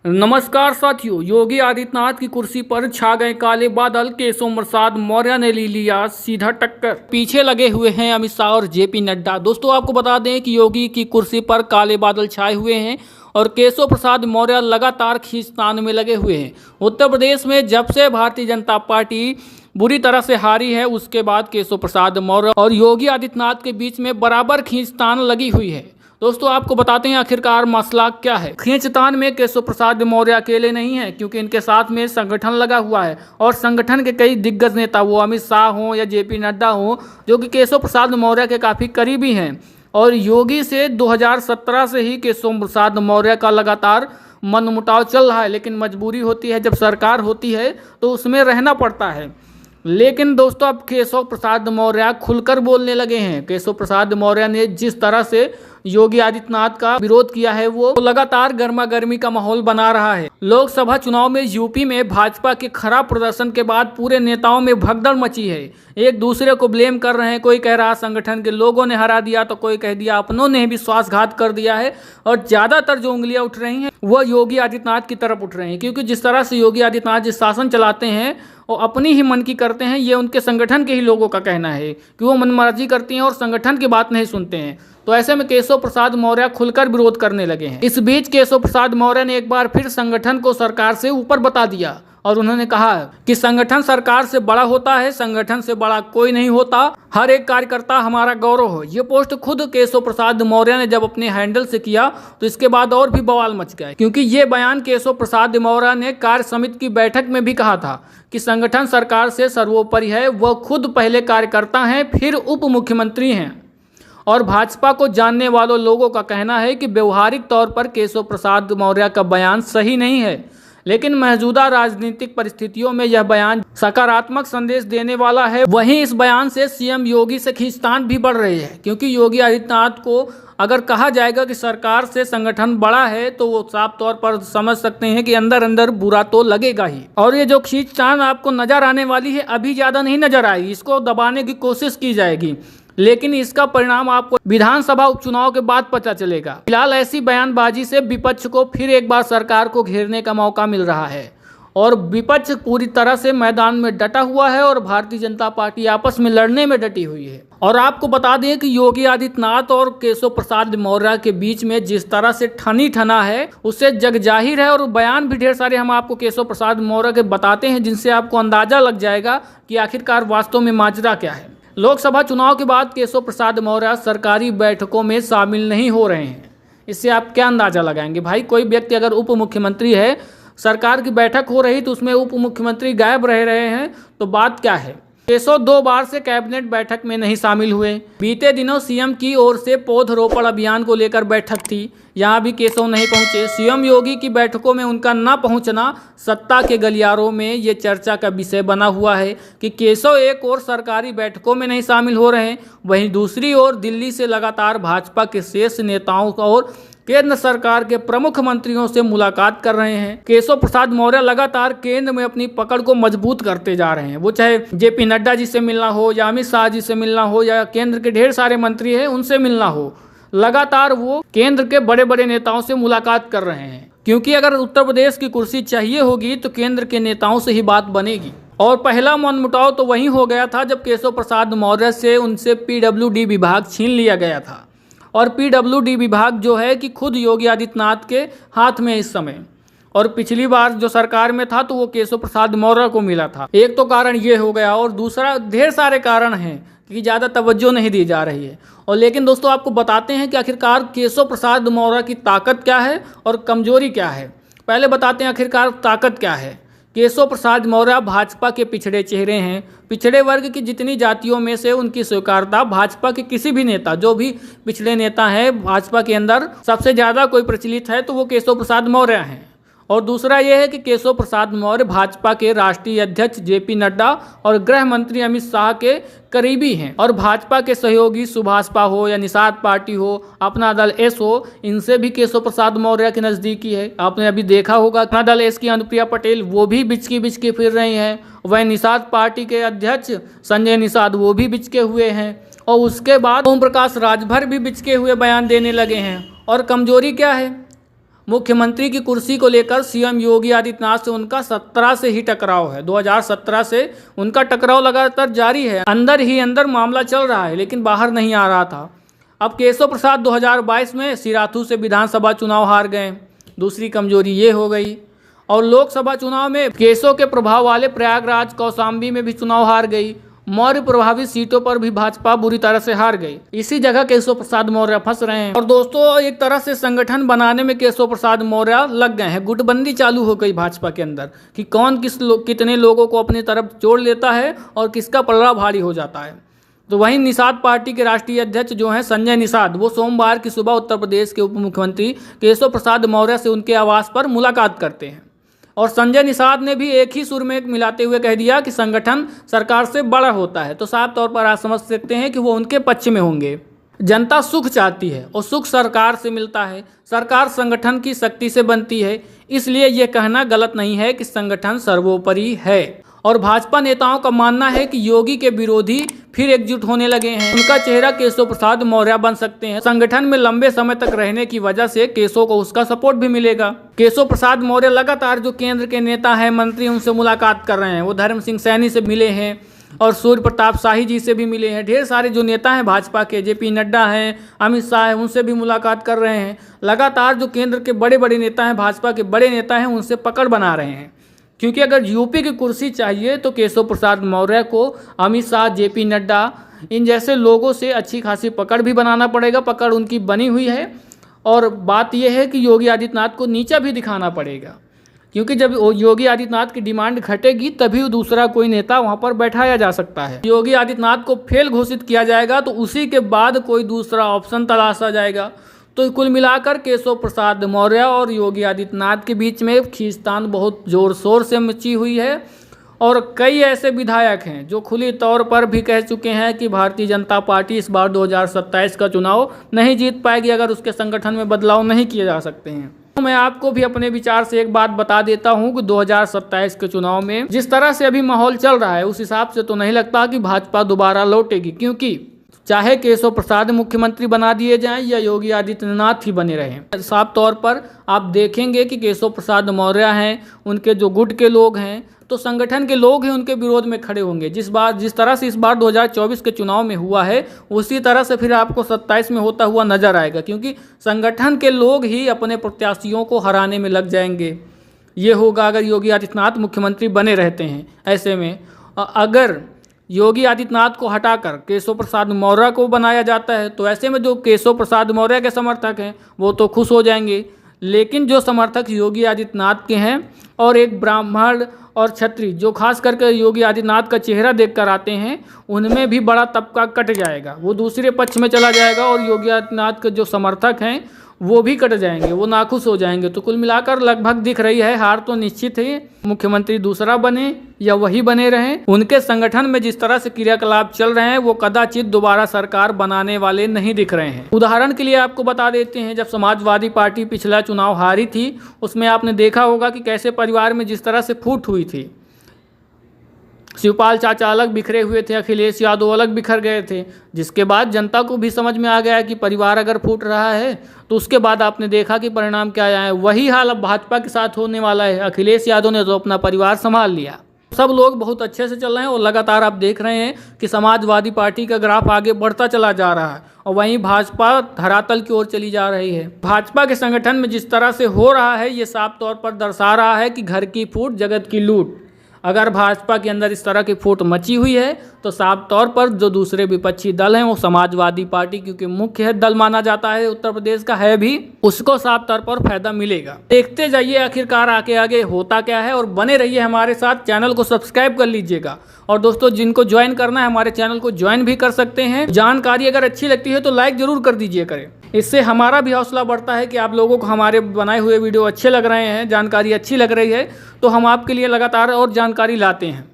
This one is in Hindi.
नमस्कार साथियों। योगी आदित्यनाथ की कुर्सी पर छा गए काले बादल। केशव प्रसाद मौर्य ने ले लिया सीधा टक्कर। पीछे लगे हुए हैं अमित शाह और जेपी नड्डा। दोस्तों आपको बता दें कि योगी की कुर्सी पर काले बादल छाए हुए हैं और केशव प्रसाद मौर्य लगातार खींचतान में लगे हुए हैं। उत्तर प्रदेश में जब से भारतीय जनता पार्टी बुरी तरह से हारी है, उसके बाद केशव प्रसाद मौर्य और योगी आदित्यनाथ के बीच में बराबर खींचतान लगी हुई है। दोस्तों आपको बताते हैं आखिरकार मसला क्या है। खींचतान में केशव प्रसाद मौर्य अकेले नहीं है, क्योंकि इनके साथ में संगठन लगा हुआ है और संगठन के कई दिग्गज नेता, वो अमित शाह हो या जेपी नड्डा हो, जो कि केशव प्रसाद मौर्य के काफ़ी करीबी हैं। और योगी से 2017 से ही केशव प्रसाद मौर्य का लगातार मनमुटाव चल रहा है, लेकिन मजबूरी होती है, जब सरकार होती है तो उसमें रहना पड़ता है। लेकिन दोस्तों अब केशव प्रसाद मौर्य खुलकर बोलने लगे हैं। केशव प्रसाद मौर्य ने जिस तरह से योगी आदित्यनाथ का विरोध किया है, वो लगातार गर्मा गर्मी का माहौल बना रहा है। लोकसभा चुनाव में यूपी में भाजपा के खराब प्रदर्शन के बाद पूरे नेताओं में भगदड़ मची है। एक दूसरे को ब्लेम कर रहे हैं। कोई कह रहा संगठन के लोगों ने हरा दिया, तो कोई कह दिया अपनों ने विश्वासघात कर दिया है। और ज्यादातर जो उंगलियां उठ रही हैं वो योगी आदित्यनाथ की तरफ उठ रही हैं, क्योंकि जिस तरह से योगी आदित्यनाथ जिस शासन चलाते हैं वो अपनी ही मन की करते हैं। ये उनके संगठन के ही लोगों का कहना है कि वो मनमर्जी करती हैं और संगठन की बात नहीं सुनते हैं। तो ऐसे में केशव प्रसाद मौर्य खुलकर विरोध करने लगे हैं। इस बीच केशव प्रसाद मौर्य ने एक बार फिर संगठन को सरकार से ऊपर बता दिया और उन्होंने कहा कि संगठन सरकार से बड़ा होता है, संगठन से बड़ा कोई नहीं होता, हर एक कार्यकर्ता हमारा गौरव हो। ये पोस्ट खुद केशव प्रसाद मौर्य ने जब अपने हैंडल से किया तो इसके बाद और भी बवाल मच गया, क्योंकि ये बयान केशव प्रसाद मौर्य ने कार्य समिति की बैठक में भी कहा था कि संगठन सरकार से सर्वोपरि है। वह खुद पहले कार्यकर्ता हैं, फिर उप मुख्यमंत्री हैं। और भाजपा को जानने वालों लोगों का कहना है कि व्यवहारिक तौर पर केशव प्रसाद मौर्य का बयान सही नहीं है, लेकिन मौजूदा राजनीतिक परिस्थितियों में यह बयान सकारात्मक संदेश देने वाला है। वहीं इस बयान से सीएम योगी से खींचतान भी बढ़ रही है, क्योंकि योगी आदित्यनाथ को अगर कहा जाएगा कि सरकार से संगठन बड़ा है तो वो साफ तौर पर समझ सकते हैं कि अंदर अंदर बुरा तो लगेगा ही। और ये जो खींचतान आपको नजर आने वाली है, अभी ज़्यादा नहीं नजर आएगी, इसको दबाने की कोशिश की जाएगी, लेकिन इसका परिणाम आपको विधानसभा उपचुनाव के बाद पता चलेगा। फिलहाल ऐसी बयानबाजी से विपक्ष को फिर एक बार सरकार को घेरने का मौका मिल रहा है और विपक्ष पूरी तरह से मैदान में डटा हुआ है और भारतीय जनता पार्टी आपस में लड़ने में डटी हुई है। और आपको बता दें कि योगी आदित्यनाथ और केशव प्रसाद मौर्य के बीच में जिस तरह से ठनी ठना है, उससे जग जाहिर है। और बयान भी ढेर सारे हम आपको केशव प्रसाद मौर्य के बताते हैं, जिनसे आपको अंदाजा लग जाएगा कि आखिरकार वास्तव में माजरा क्या है। लोकसभा चुनाव के बाद केशव प्रसाद मौर्य सरकारी बैठकों में शामिल नहीं हो रहे हैं। इससे आप क्या अंदाजा लगाएंगे? भाई कोई व्यक्ति अगर उप मुख्यमंत्री है, सरकार की बैठक हो रही तो उसमें उप मुख्यमंत्री गायब रह रहे हैं, तो बात क्या है? केशव 2 बार से कैबिनेट बैठक में नहीं शामिल हुए। बीते दिनों सीएम की ओर से पौधरोपण अभियान को लेकर बैठक थी, यहाँ भी केशव नहीं पहुंचे। सीएम योगी की बैठकों में उनका न पहुंचना सत्ता के गलियारों में ये चर्चा का विषय बना हुआ है कि केशव एक और सरकारी बैठकों में नहीं शामिल हो रहे हैं, वहीं दूसरी ओर दिल्ली से लगातार भाजपा के शीर्ष नेताओं और केंद्र सरकार के प्रमुख मंत्रियों से मुलाकात कर रहे हैं। केशव प्रसाद मौर्य लगातार केंद्र में अपनी पकड़ को मजबूत करते जा रहे हैं। वो चाहे जेपी नड्डा जी से मिलना हो या अमित शाह जी से मिलना हो या केंद्र के ढेर सारे मंत्री हैं उनसे मिलना हो, लगातार वो केंद्र के बड़े बड़े नेताओं से मुलाकात कर रहे हैं, क्योंकि अगर उत्तर प्रदेश की कुर्सी चाहिए होगी तो केंद्र के नेताओं से ही बात बनेगी। और पहला मनमुटाव तो वहीं हो गया था जब केशव प्रसाद मौर्य से उनसे पीडब्ल्यूडी विभाग छीन लिया गया था। और पीडब्ल्यूडी विभाग जो है कि खुद योगी आदित्यनाथ के हाथ में इस समय, और पिछली बार जो सरकार में था तो वो केशव प्रसाद मौर्य को मिला था। एक तो कारण ये हो गया और दूसरा ढेर सारे कारण हैं कि ज़्यादा तवज्जो नहीं दी जा रही है। और लेकिन दोस्तों आपको बताते हैं कि आखिरकार केशव प्रसाद मौर्य की ताकत क्या है और कमजोरी क्या है। पहले बताते हैं आखिरकार ताकत क्या है। केशव प्रसाद मौर्य भाजपा के पिछड़े चेहरे हैं। पिछड़े वर्ग की जितनी जातियों में से उनकी स्वीकारता भाजपा के किसी भी नेता, जो भी पिछड़े नेता हैं भाजपा के अंदर, सबसे ज़्यादा कोई प्रचलित है तो वो केशव प्रसाद मौर्य हैं। और दूसरा ये है कि केशव प्रसाद मौर्य भाजपा के राष्ट्रीय अध्यक्ष जेपी नड्डा और गृह मंत्री अमित शाह के करीबी हैं। और भाजपा के सहयोगी सुभाषपा हो या निषाद पार्टी हो, अपना दल एस हो, इनसे भी केशव प्रसाद मौर्य की नज़दीकी है। आपने अभी देखा होगा अपना दल एस की अनुप्रिया पटेल, वो भी बिचकी फिर रही हैं। वह निषाद पार्टी के अध्यक्ष संजय निषाद, वो भी बिचके हुए हैं। और उसके बाद ओम प्रकाश राजभर भी बिचके हुए बयान देने लगे हैं। और कमजोरी क्या है? मुख्यमंत्री की कुर्सी को लेकर सीएम योगी आदित्यनाथ से उनका 17 से ही टकराव है। 2017 से उनका टकराव लगातार जारी है। अंदर ही अंदर मामला चल रहा है, लेकिन बाहर नहीं आ रहा था। अब केशव प्रसाद 2022 में सिराथू से विधानसभा चुनाव हार गए। दूसरी कमजोरी ये हो गई। और लोकसभा चुनाव में केशव के प्रभाव वाले प्रयागराज, कौशाम्बी में भी चुनाव हार गई। मौर्य प्रभावित सीटों पर भी भाजपा बुरी तरह से हार गई। इसी जगह केशव प्रसाद मौर्य फंस रहे हैं। और दोस्तों, एक तरह से संगठन बनाने में केशव प्रसाद मौर्य लग गए हैं। गुटबंदी चालू हो गई भाजपा के अंदर कि कौन कितने लोगों को अपनी तरफ जोड़ लेता है और किसका पलड़ा भारी हो जाता है। तो वहीं निषाद पार्टी के राष्ट्रीय अध्यक्ष जो हैं संजय निषाद, वो सोमवार की सुबह उत्तर प्रदेश के उप मुख्यमंत्री केशव प्रसाद मौर्य से उनके आवास पर मुलाकात करते हैं। और संजय निषाद ने भी एक ही सुर में मिलाते हुए कह दिया कि संगठन सरकार से बड़ा होता है। तो साफ तौर पर आप समझ सकते हैं कि वो उनके पक्ष में होंगे। जनता सुख चाहती है और सुख सरकार से मिलता है। सरकार संगठन की शक्ति से बनती है, इसलिए ये कहना गलत नहीं है कि संगठन सर्वोपरि है। और भाजपा नेताओं का मानना है कि योगी के विरोधी फिर एकजुट होने लगे हैं। उनका चेहरा केशव प्रसाद मौर्य बन सकते हैं। संगठन में लंबे समय तक रहने की वजह से केशव को उसका सपोर्ट भी मिलेगा। केशव प्रसाद मौर्य लगातार जो केंद्र के नेता हैं, मंत्री, उनसे मुलाकात कर रहे हैं। वो धर्म सिंह सैनी से मिले हैं और सूर्य प्रताप शाही जी से भी मिले हैं। ढेर सारे जो नेता हैं भाजपा के, जेपी नड्डा हैं, अमित शाह हैं, उनसे भी मुलाकात कर रहे हैं। लगातार जो केंद्र के बड़े बड़े नेता हैं, भाजपा के बड़े नेता हैं, उनसे पकड़ बना रहे हैं। क्योंकि अगर यूपी की कुर्सी चाहिए तो केशव प्रसाद मौर्य को अमित शाह, जेपी नड्डा, इन जैसे लोगों से अच्छी खासी पकड़ भी बनाना पड़ेगा। पकड़ उनकी बनी हुई है। और बात यह है कि योगी आदित्यनाथ को नीचा भी दिखाना पड़ेगा, क्योंकि जब योगी आदित्यनाथ की डिमांड घटेगी तभी दूसरा कोई नेता वहां पर बैठाया जा सकता है। योगी आदित्यनाथ को फेल घोषित किया जाएगा तो उसी के बाद कोई दूसरा ऑप्शन तलाशा जाएगा। तो कुल मिलाकर केशव प्रसाद मौर्य और योगी आदित्यनाथ के बीच में खींचतान बहुत जोर शोर से मची हुई है। और कई ऐसे विधायक हैं जो खुली तौर पर भी कह चुके हैं कि भारतीय जनता पार्टी इस बार 2027 का चुनाव नहीं जीत पाएगी अगर उसके संगठन में बदलाव नहीं किए जा सकते हैं। तो मैं आपको भी अपने विचार से एक बात बता देता हूं कि 2027 के चुनाव में जिस तरह से अभी माहौल चल रहा है, उस हिसाब से तो नहीं लगता कि भाजपा दोबारा लौटेगी। क्योंकि चाहे केशव प्रसाद मुख्यमंत्री बना दिए जाएं या योगी आदित्यनाथ ही बने रहें, साफ तौर पर आप देखेंगे कि केशव प्रसाद मौर्य हैं, उनके जो गुट के लोग हैं, तो संगठन के लोग हैं, उनके विरोध में खड़े होंगे। जिस तरह से इस बार 2024 के चुनाव में हुआ है, उसी तरह से फिर आपको 27 में होता हुआ नजर आएगा। क्योंकि संगठन के लोग ही अपने प्रत्याशियों को हराने में लग जाएंगे। ये होगा अगर योगी आदित्यनाथ मुख्यमंत्री बने रहते हैं। ऐसे में अगर योगी आदित्यनाथ को हटाकर केशव प्रसाद मौर्य को बनाया जाता है तो ऐसे में जो केशव प्रसाद मौर्य के समर्थक हैं वो तो खुश हो जाएंगे। लेकिन जो समर्थक योगी आदित्यनाथ के हैं और एक ब्राह्मण और क्षत्रिय जो खास करके योगी आदित्यनाथ का चेहरा देखकर आते हैं, उनमें भी बड़ा तबका कट जाएगा। वो दूसरे पक्ष में चला जाएगा और योगी आदित्यनाथ के जो समर्थक हैं वो भी कट जाएंगे, वो नाखुश हो जाएंगे। तो कुल मिलाकर लगभग दिख रही है हार तो निश्चित है। मुख्यमंत्री दूसरा बने या वही बने रहें, उनके संगठन में जिस तरह से क्रियाकलाप चल रहे हैं वो कदाचित दोबारा सरकार बनाने वाले नहीं दिख रहे हैं। उदाहरण के लिए आपको बता देते हैं, जब समाजवादी पार्टी पिछला चुनाव हारी थी, उसमें आपने देखा होगा कि कैसे परिवार में जिस तरह से फूट हुई थी। शिवपाल चाचा अलग बिखरे हुए थे, अखिलेश यादव अलग बिखर गए थे, जिसके बाद जनता को भी समझ में आ गया कि परिवार अगर फूट रहा है तो उसके बाद आपने देखा कि परिणाम क्या आया है। वही हाल अब भाजपा के साथ होने वाला है। अखिलेश यादव ने तो अपना परिवार संभाल लिया, सब लोग बहुत अच्छे से चल रहे हैं और लगातार आप देख रहे हैं कि समाजवादी पार्टी का ग्राफ आगे बढ़ता चला जा रहा है और वहीं भाजपा धरातल की ओर चली जा रही है। भाजपा के संगठन में जिस तरह से हो रहा है ये साफ तौर पर दर्शा रहा है कि घर की फूट जगत की लूट। अगर भाजपा के अंदर इस तरह की फूट मची हुई है तो साफ तौर पर जो दूसरे विपक्षी दल हैं वो समाजवादी पार्टी, क्योंकि मुख्य दल माना जाता है उत्तर प्रदेश का है भी, उसको साफ तौर पर फायदा मिलेगा। देखते जाइए आखिरकार आगे होता क्या है और बने रहिए हमारे साथ। चैनल को सब्सक्राइब कर लीजिएगा और दोस्तों जिनको ज्वाइन करना है हमारे चैनल को ज्वाइन भी कर सकते हैं। जानकारी अगर अच्छी लगती है तो लाइक जरूर कर दीजिए करें, इससे हमारा भी हौसला बढ़ता है कि आप लोगों को हमारे बनाए हुए वीडियो अच्छे लग रहे हैं, जानकारी अच्छी लग रही है तो हम आपके लिए लगातार और जानकारी लाते हैं।